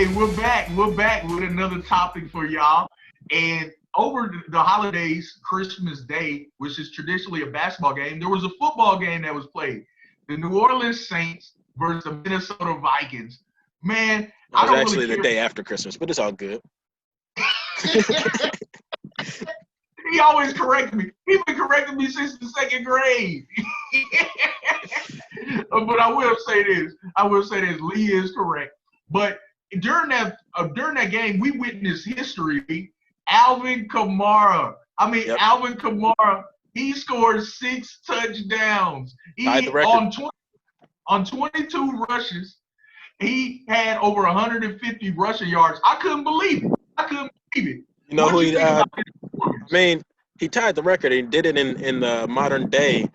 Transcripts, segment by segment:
we're back. We're back with another topic for y'all. And over the holidays, Christmas Day, which is traditionally a basketball game, there was a football game that was played. The New Orleans Saints versus the Minnesota Vikings. Man, It I was don't actually really the care. day after Christmas, but it's all good. He always corrected me. He's been correcting me since the second grade. But I will say this. Lee is correct. But during that game, we witnessed history. Alvin Kamara. Yep. Alvin Kamara. He scored 6 touchdowns. Tied the record. On 22 rushes. He had over 150 rushing yards. I couldn't believe it. You know who he? He tied the record. He did it in the modern day.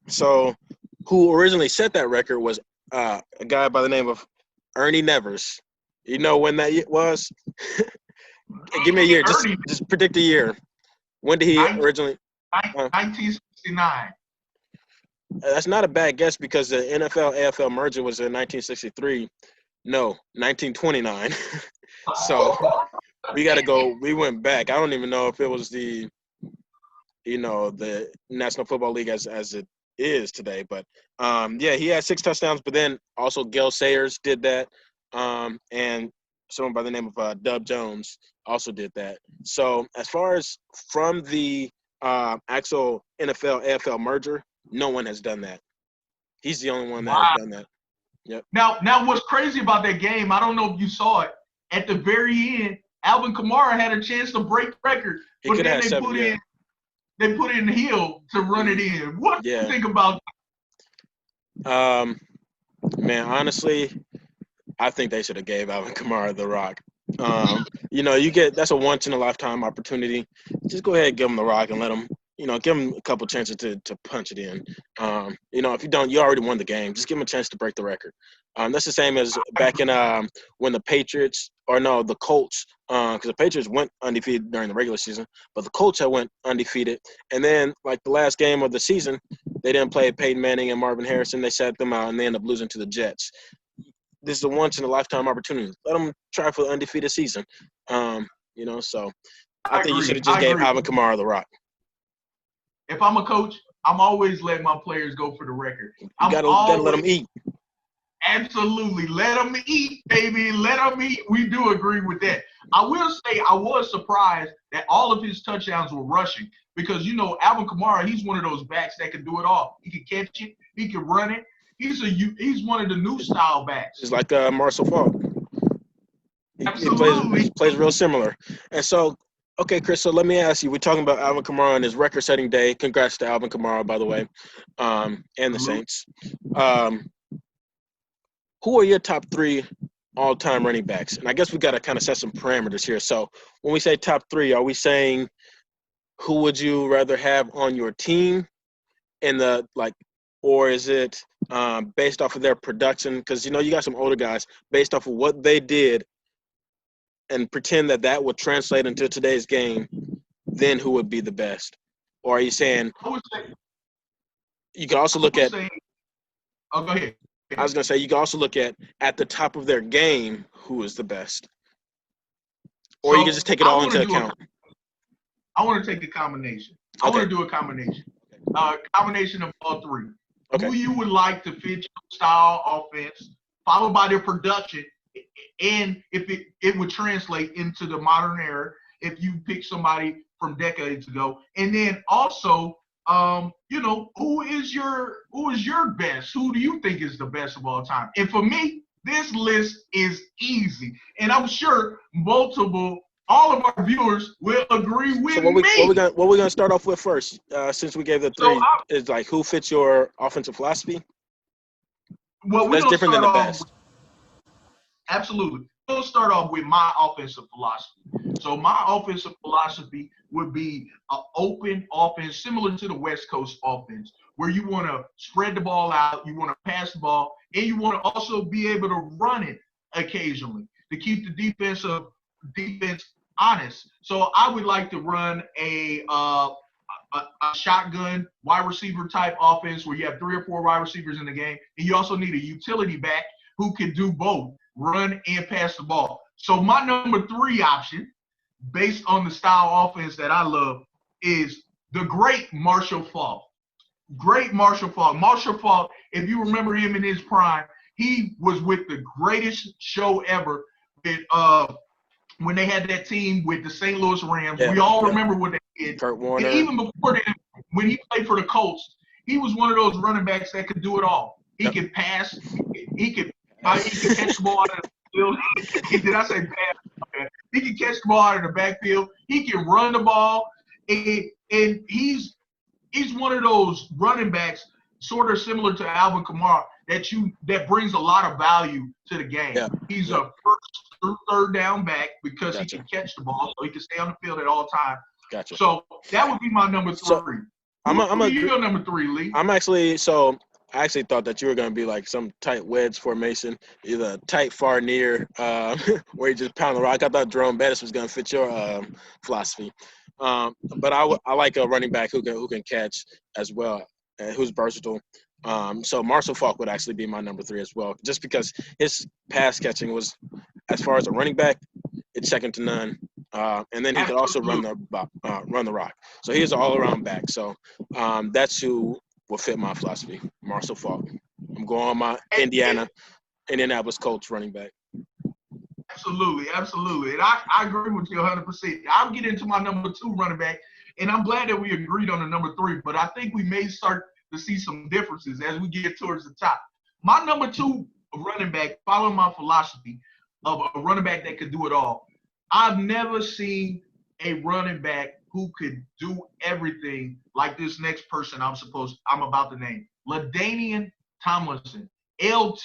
So who originally set that record was a guy by the name of Ernie Nevers. You know when that was? Give me a year. Just predict a year. When did he originally? 1969. That's not a bad guess because the NFL-AFL merger was in 1963. No, 1929. So we got to go. We went back. I don't even know if it was the National Football League as it is today. But, he had 6 touchdowns. But then also Gale Sayers did that. And someone by the name of Dub Jones also did that. So as far as from the actual NFL-AFL merger, no one has done that. He's the only one that has done that. Yep. Now, what's crazy about that game, I don't know if you saw it, at the very end, Alvin Kamara had a chance to break the record, but then they put in Hill to run it in. What do you think about that? Man, honestly, I think they should have gave Alvin Kamara the rock. That's a once-in-a-lifetime opportunity. Just go ahead and give him the rock and let him, give him a couple chances to punch it in. If you don't, you already won the game. Just give him a chance to break the record. That's the same as back in when the Colts, because the Patriots went undefeated during the regular season, but the Colts had went undefeated. And then, like the last game of the season, they didn't play Peyton Manning and Marvin Harrison. They sat them out, and they ended up losing to the Jets. This is a once-in-a-lifetime opportunity. Let them try for the undefeated season. So I think you should have just gave Alvin Kamara the rock. If I'm a coach, I'm always letting my players go for the record. You gotta let them eat. Absolutely. Let them eat, baby. Let them eat. We do agree with that. I will say I was surprised that all of his touchdowns were rushing because, Alvin Kamara, he's one of those backs that can do it all. He can catch it. He can run it. He's one of the new style backs. It's like Marcel Falk. Absolutely. He plays real similar. And so, okay, Chris, so let me ask you. We're talking about Alvin Kamara on his record-setting day. Congrats to Alvin Kamara, by the way, and the Saints. Who are your top 3 all-time running backs? And I guess we got to kind of set some parameters here. So when we say top 3, are we saying who would you rather have on your team or is it based off of their production? Because, you got some older guys based off of what they did and pretend that would translate into today's game, then who would be the best? Or are you saying you can also look at – go ahead. I was going to say you can also look at the top of their game who is the best. Or you can just take it all into account. I want to take a combination. Okay. I want to do a combination. Combination of all 3. Okay. Who you would like to fit your style offense, followed by their production, and if it would translate into the modern era if you pick somebody from decades ago. And then also, who is your best? Who do you think is the best of all time? And for me, this list is easy. And I'm sure all of our viewers will agree with me. What we're gonna start off with first, since we gave the 3, is like who fits your offensive philosophy? Well, that's different than the best. Absolutely. We'll start off with my offensive philosophy. So my offensive philosophy would be an open offense, similar to the West Coast offense, where you want to spread the ball out, you want to pass the ball, and you want to also be able to run it occasionally to keep the defense honest. So I would like to run a shotgun wide receiver type offense where you have 3 or 4 wide receivers in the game, and you also need a utility back who can do both. run and pass the ball. So my number 3 option, based on the style offense that I love, is the great Marshall Faulk. Great Marshall Faulk. Marshall Faulk, if you remember him in his prime, he was with the greatest show ever with when they had that team with the St. Louis Rams. We all remember what they did. Kurt Warner. And even before that, when he played for the Colts, he was one of those running backs that could do it all. He could pass. He could catch the ball out of the field. Did I say pass? Okay. He can catch the ball out of the backfield. He can run the ball. And he's one of those running backs, sort of similar to Alvin Kamara, that brings a lot of value to the game. Yeah. He's a first or third down back because he can catch the ball, so he can stay on the field at all times. Gotcha. So that would be my number 3. So, Your number 3, Lee. I actually thought that you were going to be like some tight wedge formation, either tight far near, where you just pound the rock. I thought Jerome Bettis was going to fit your philosophy. But I like a running back who can catch as well, who's versatile. So Marshall Faulk would actually be my number 3 as well, just because his pass catching was, as far as a running back, it's second to none. And then he could also run the rock. So he's an all-around back. So that's who will fit my philosophy, Marshall Faulk. I'm going on my Indianapolis Colts running back. Absolutely. And I agree with you 100%. I'll get into my number 2 running back, and I'm glad that we agreed on the number 3, but I think we may start to see some differences as we get towards the top. My number 2 running back, following my philosophy of a running back that could do it all. I've never seen a running back who could do everything like this next person I'm about to name. LaDainian Tomlinson, LT.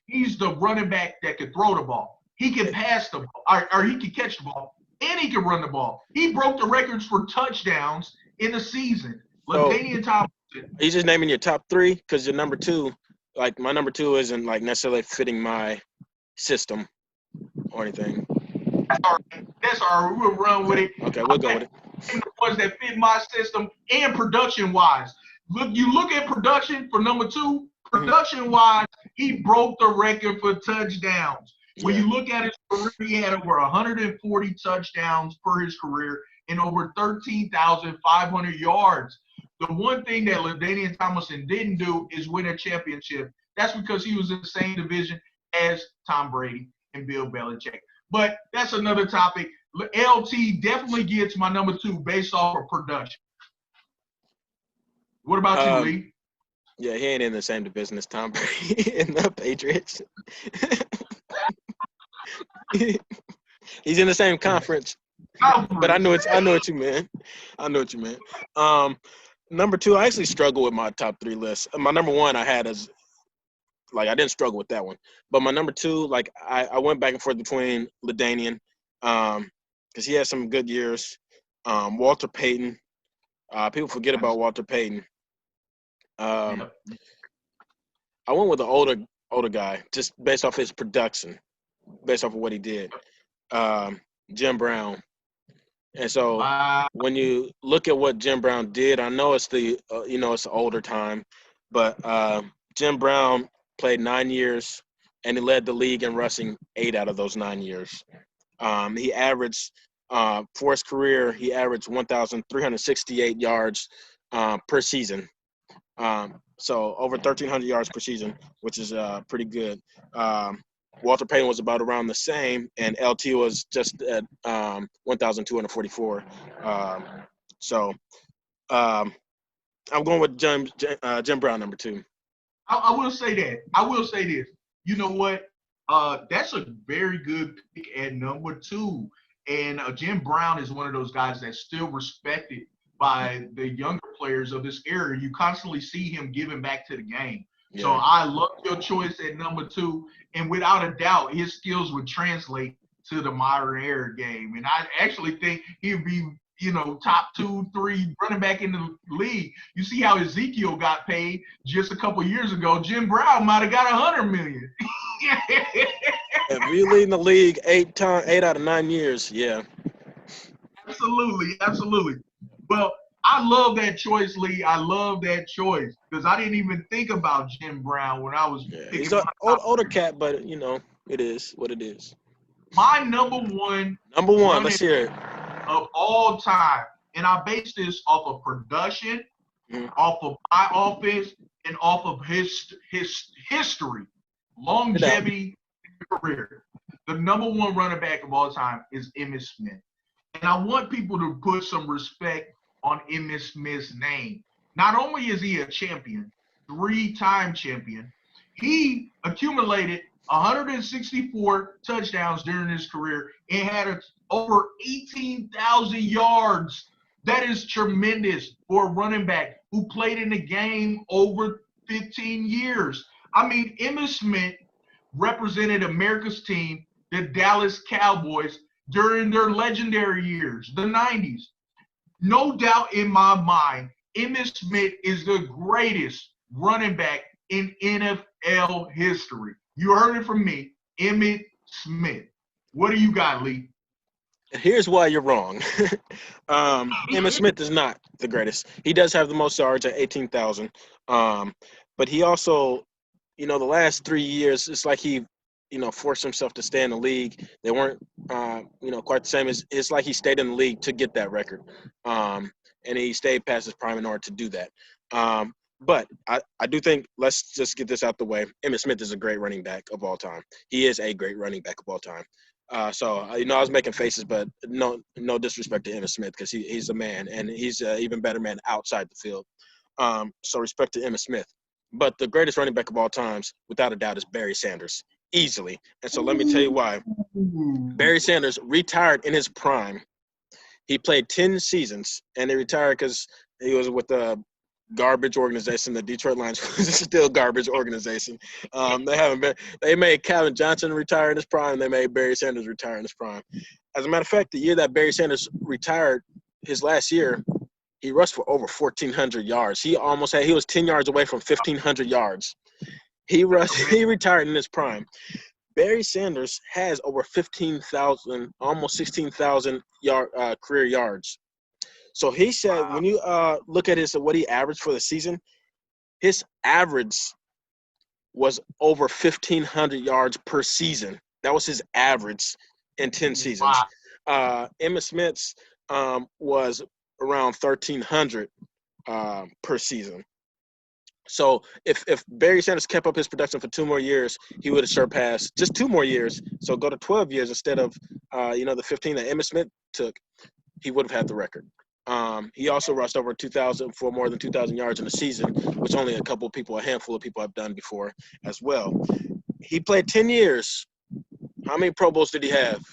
He's the running back that could throw the ball. He can pass the ball, or he can catch the ball, and he can run the ball. He broke the records for touchdowns in the season. LaDainian Tomlinson. Are you just naming your top 3? Because your number 2, like my number 2 isn't like necessarily fitting my system or anything. That's all right. We'll run with it. Okay, we'll go with it. The ones that fit my system and production-wise. Look at production for number 2. Production-wise, he broke the record for touchdowns. When you look at his career, he had over 140 touchdowns per his career and over 13,500 yards. The one thing that LaDainian Tomlinson didn't do is win a championship. That's because he was in the same division as Tom Brady and Bill Belichick. But that's another topic. LT definitely gets my number 2 based off of production. What about you, Lee? Yeah, he ain't in the same division as Tom Brady and the Patriots. He's in the same conference. But I know what you meant. Number 2, I actually struggle with my top 3 list. My number 1 I had as I didn't struggle with that one. But my number 2, I went back and forth between LaDainian, because he had some good years. Walter Payton. People forget about Walter Payton. I went with the older guy, just based off his production, based off of what he did. Jim Brown. And so when you look at what Jim Brown did, I know it's it's the older time, but Jim Brown played 9 years, and he led the league in rushing 8 out of those 9 years. He averaged, for his career, 1,368 yards per season. So over 1,300 yards per season, which is pretty good. Walter Payton was about around the same, and LT was just at 1,244. So I'm going with Jim Brown, number 2. I will say that. I will say this. You know what? That's a very good pick at number 2. And Jim Brown is one of those guys that's still respected by the younger players of this era. You constantly see him giving back to the game. Yeah. So I love your choice at number 2. And without a doubt, his skills would translate to the modern era game. And I actually think he'd be, top 2, 3 running back in the league. You see how Ezekiel got paid just a couple years ago. Jim Brown might have got $100 million. If you lead the league 8 out of 9 years, yeah. Absolutely. Well, I love that choice, Lee. I love that choice because I didn't even think about Jim Brown when I was picking. He's an older cat, but It is what it is. My number one Number one, running let's hear it. of all time, and I base this off of production, Mhm. off of my offense, and off of his history, No doubt. longevity, career. The number one running back of all time is Emmitt Smith. And I want people to put some respect on Emmitt Smith's name. Not only is he a champion, 3-time champion, he accumulated 164 touchdowns during his career and had over 18,000 yards. That is tremendous for a running back who played in the game over 15 years. I mean, Emmitt Smith represented America's team, the Dallas Cowboys, during their legendary years, the 90s. No doubt in my mind, Emmitt Smith is the greatest running back in NFL history. You heard it from me, Emmitt Smith. What do you got, Lee? Here's why you're wrong. Emmitt Smith is not the greatest. He does have the most yards at 18,000. But he also, the last 3 years, it's like he, forced himself to stay in the league. They weren't, quite the same. It's like he stayed in the league to get that record. And he stayed past his prime in order to do that. But I do think, let's just get this out the way. Emmitt Smith is a great running back of all time. He is a great running back of all time. So I was making faces, but no disrespect to Emmitt Smith, because he's a man, and he's an even better man outside the field. So respect to Emmitt Smith. But the greatest running back of all times, without a doubt, is Barry Sanders, easily. And so let me tell you why. Barry Sanders retired in his prime. He played 10 seasons, and he retired because he was with the garbage organization. The Detroit Lions was still garbage organization. They haven't been. They made Calvin Johnson retire in his prime. They made Barry Sanders retire in his prime. As a matter of fact, the year that Barry Sanders retired, his last year, he rushed for over 1,400 yards. He was 10 yards away from 1,500 yards. He retired in his prime. Barry Sanders has over 15,000, almost 16,000 career yards. So he said, when you look at what he averaged for the season, his average was over 1,500 yards per season. That was his average in 10 seasons. Emmitt Smith's was around 1,300 per season. So if Barry Sanders kept up his production for 2 more years, he would have surpassed just 2 more years. So go to 12 years instead of the 15 that Emmitt Smith took. He would have had the record. He also rushed over 2,000 for more than 2,000 yards in a season, which only a handful of people have done before as well. He played 10 years. How many Pro Bowls did he have?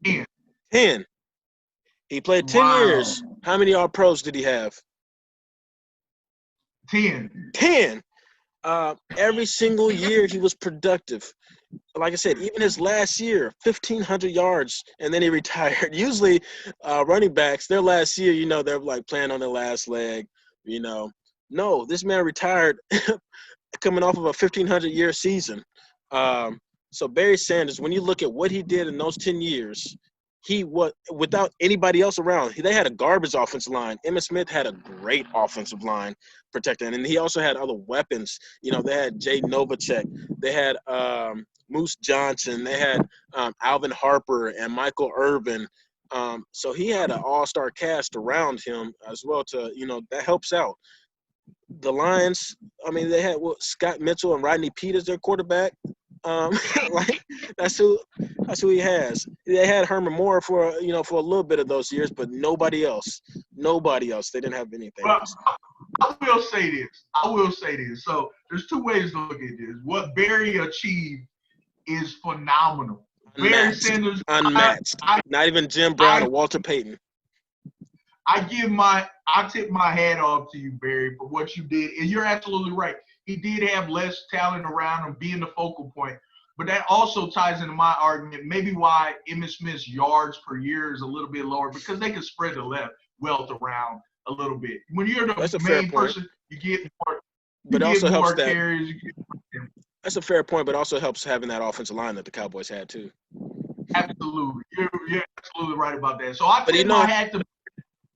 10. 10. He played 10 years. How many All-Pros did he have? 10. 10. Every single year he was productive. Like I said, even his last year, 1,500 yards, and then he retired. Usually running backs, their last year, they're like playing on their last leg. No, this man retired coming off of a 1,500-year season. So Barry Sanders, when you look at what he did in those 10 years, without anybody else around. They had a garbage offensive line. Emmitt Smith had a great offensive line protecting, and he also had other weapons. They had Jay Novacek. They had Moose Johnson. They had Alvin Harper and Michael Irvin. So he had an all-star cast around him as well that helps out. The Lions, they had Scott Mitchell and Rodney Peters, their quarterback. That's who he has. They had Herman Moore for a little bit of those years, but nobody else. They didn't have anything else. I will say this. So there's 2 ways to look at this. What Barry achieved is phenomenal. Barry Sanders, unmatched. Not even Jim Brown or Walter Payton. I tip my hat off to you, Barry, for what you did. And you're absolutely right. He did have less talent around him being the focal point. But that also ties into my argument, maybe why Emmitt Smith's yards per year is a little bit lower, because they can spread the wealth around a little bit. When you're the main person, you get more. But it also helps carries. That's a fair point, but also helps having that offensive line that the Cowboys had too. Absolutely, you're absolutely right about that. So I tip my hat to.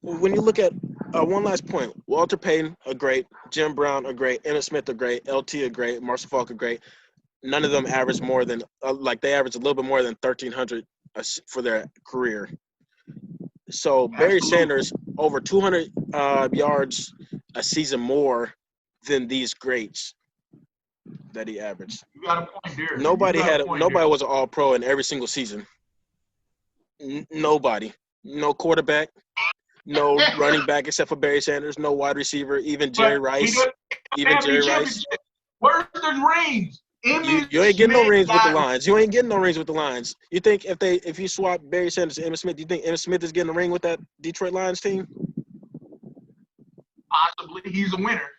When you look at one last point, Walter Payton, a great, Jim Brown, a great, Emmitt Smith, a great, LT, a great, Marshall Faulk, a great. none of them averaged more than they averaged a little bit more than 1,300 for their career. So Barry Absolutely. Sanders over 200 yards a season more than these greats that he averaged. You got a point there. Nobody was an All-Pro in every single season. Nobody. No quarterback. No running back except for Barry Sanders. No wide receiver. Even Jerry Rice. Where's the rings? You ain't getting no rings with the Lions. You ain't getting no rings with the Lions. You think if you swap Barry Sanders to Emmitt Smith, do you think Emmitt Smith is getting a ring with that Detroit Lions team? Possibly. He's a winner.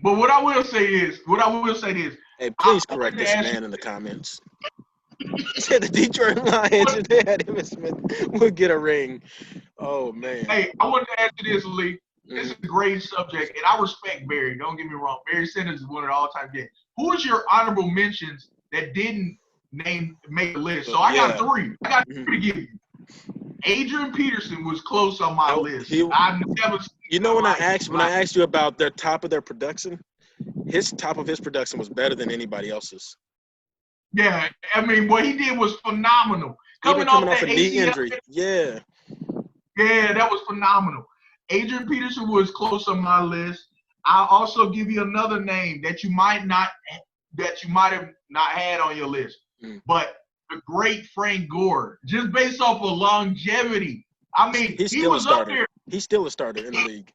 But what I will say is, hey, please correct this man in the comments. Said the Detroit Lions, if they had Emmitt Smith, would get a ring. Oh, man. Hey, I want to ask you this, Lee. This is a great subject, and I respect Barry. Don't get me wrong. Barry Sanders is one of the all-time greats. Who is your honorable mentions that didn't make the list? So I got three. I got three to give you. Adrian Peterson was close on my list. I've never seen when I asked you about their top of their production, his top of his production was better than anybody else's. Yeah, I mean, what he did was phenomenal. Coming off a knee injury. Yeah. Yeah, that was phenomenal. Adrian Peterson was close on my list. I'll also give you another name that you might have not had on your list. But the great Frank Gore, just based off of longevity. I mean, he was up there. He's still a starter in the league.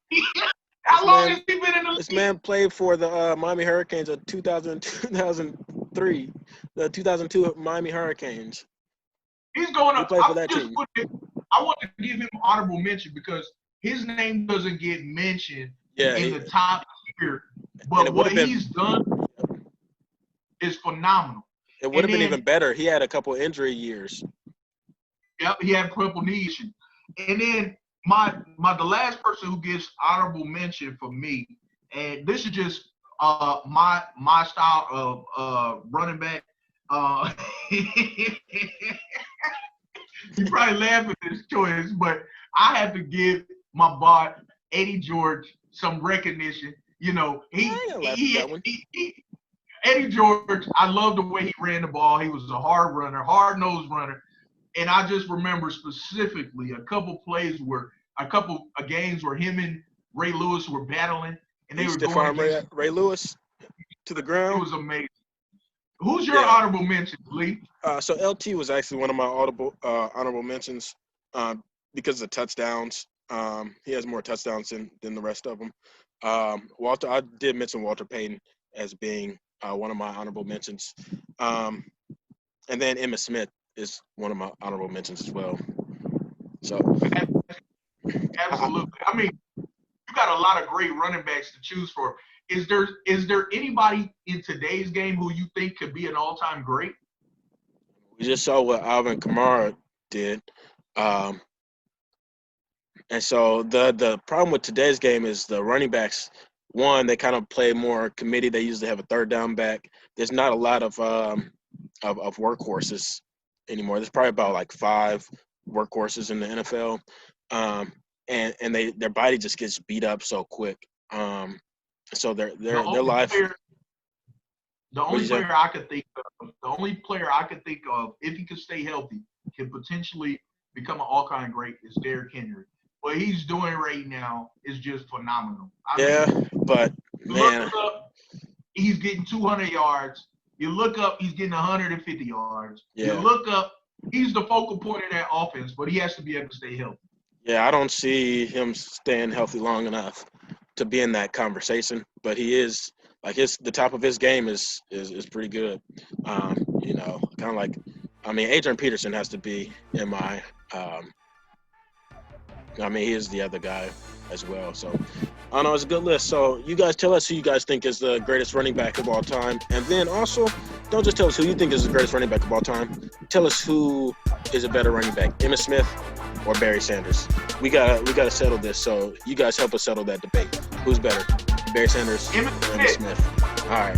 How long has he been in the league? This man played for the Miami Hurricanes of 2003, the 2002 Miami Hurricanes. He's going up. He played for that team. I want to give him honorable mention because his name doesn't get mentioned in the top tier. But what he's done is phenomenal. It would have been even better. He had a couple injury years. Yep, he had a couple knee issues. And then the last person who gets honorable mention for me, and this is just my style of running back. You probably laugh at this choice, but I had to give my boy Eddie George some recognition. Eddie George, I love the way he ran the ball. He was a hard-nosed runner. And I just remember specifically a couple games where him and Ray Lewis were battling, and they were going against Ray Lewis to the ground. It was amazing. Who's your honorable mention, Lee? So LT was actually one of my honorable mentions because of touchdowns. He has more touchdowns than the rest of them. Walter, I did mention Walter Payton as being one of my honorable mentions. And then Emmitt Smith is one of my honorable mentions as well. So absolutely. I mean, you got a lot of great running backs to choose for. Is there anybody in today's game who you think could be an all-time great? We just saw what Alvin Kamara did. And so the problem with today's game is the running backs, one, they kind of play more committee. They usually have a third down back. There's not a lot of workhorses anymore. There's probably about like 5 workhorses in the NFL. And their body just gets beat up so quick. So their life. The only player I could think of, if he could stay healthy, can potentially become an all-time great is Derrick Henry. What he's doing right now is just phenomenal. But man, look up, he's getting 200 yards. You look up, he's getting 150 yards. Yeah. You look up, he's the focal point of that offense, but he has to be able to stay healthy. Yeah, I don't see him staying healthy long enough to be in that conversation, but he is the top of his game is pretty good. Kind of like, I mean, Adrian Peterson has to be in my. He is the other guy as well. So I don't know, it's a good list. So you guys tell us who you guys think is the greatest running back of all time, and then also don't just tell us who you think is the greatest running back of all time. Tell us who is a better running back, Emmitt Smith or Barry Sanders. We gotta settle this. So you guys help us settle that debate. Who's better, Barry Sanders or Emmitt Smith? All right.